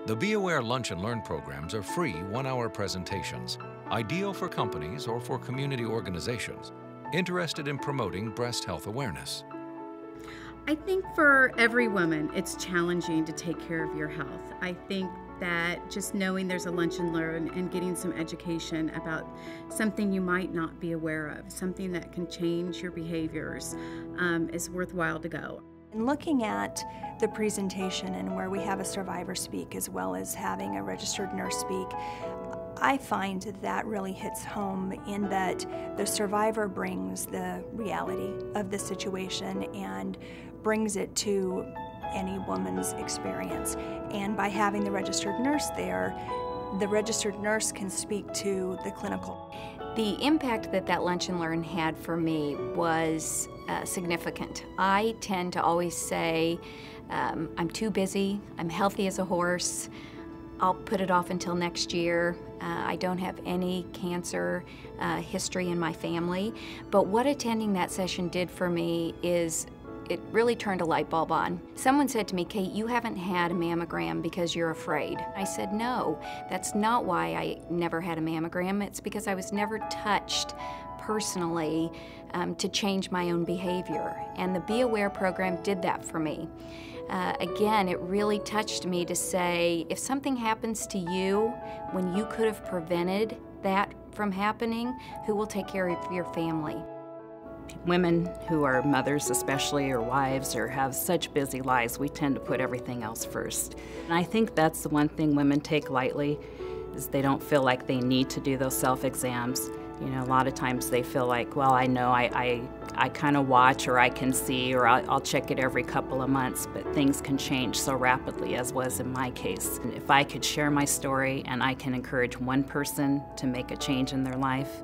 The Be Aware Lunch and Learn programs are free one-hour presentations, ideal for companies or for community organizations interested in promoting breast health awareness. I think for every woman, it's challenging to take care of your health. I think that just knowing there's a lunch and learn and getting some education about something you might not be aware of, something that can change your behaviors, is worthwhile to go. In looking at the presentation and where we have a survivor speak as well as having a registered nurse speak, I find that really hits home in that the survivor brings the reality of the situation and brings it to any woman's experience. And by having the registered nurse there, the registered nurse can speak to the clinical. The impact that lunch and learn had for me was significant. I tend to always say, I'm too busy, I'm healthy as a horse, I'll put it off until next year. I don't have any cancer history in my family. But what attending that session did for me is it really turned a light bulb on. Someone said to me, Kate, you haven't had a mammogram because you're afraid. I said, no, that's not why I never had a mammogram. It's because I was never touched personally to change my own behavior. And the Be Aware program did that for me. Again, it really touched me to say, if something happens to you when you could have prevented that from happening, who will take care of your family? Women who are mothers especially, or wives, or have such busy lives, we tend to put everything else first. And I think that's the one thing women take lightly, is they don't feel like they need to do those self-exams. You know, a lot of times they feel like, well, I know I kind of watch, or I can see, or I'll check it every couple of months, but things can change so rapidly, as was in my case. And if I could share my story and I can encourage one person to make a change in their life,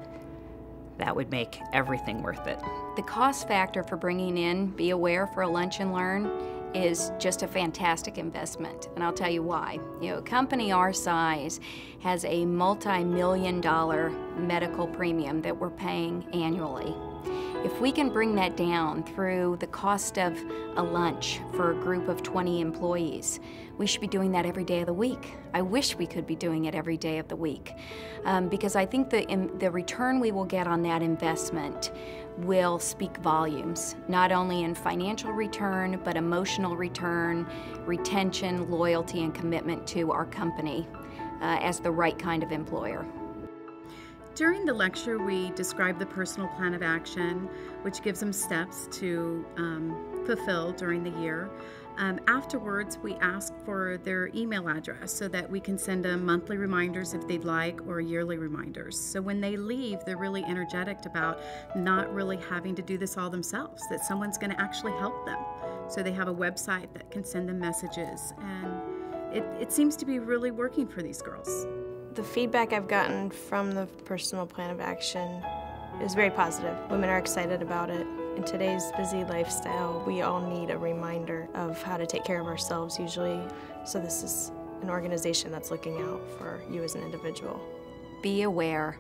that would make everything worth it. The cost factor for bringing in Be Aware for a lunch and learn is just a fantastic investment, and I'll tell you why. You know, a company our size has a multi-million-dollar medical premium that we're paying annually. If we can bring that down through the cost of a lunch for a group of 20 employees, we should be doing that every day of the week. I wish we could be doing it every day of the week, because I think the return we will get on that investment will speak volumes, not only in financial return, but emotional return, retention, loyalty, and commitment to our company as the right kind of employer. During the lecture, we describe the personal plan of action, which gives them steps to fulfill during the year. Afterwards, we ask for their email address so that we can send them monthly reminders if they'd like, or yearly reminders. So when they leave, they're really energetic about not really having to do this all themselves, that someone's going to actually help them. So they have a website that can send them messages, and it seems to be really working for these girls. The feedback I've gotten from the personal plan of action is very positive. Women are excited about it. In today's busy lifestyle, we all need a reminder of how to take care of ourselves usually. So this is an organization that's looking out for you as an individual. Be aware.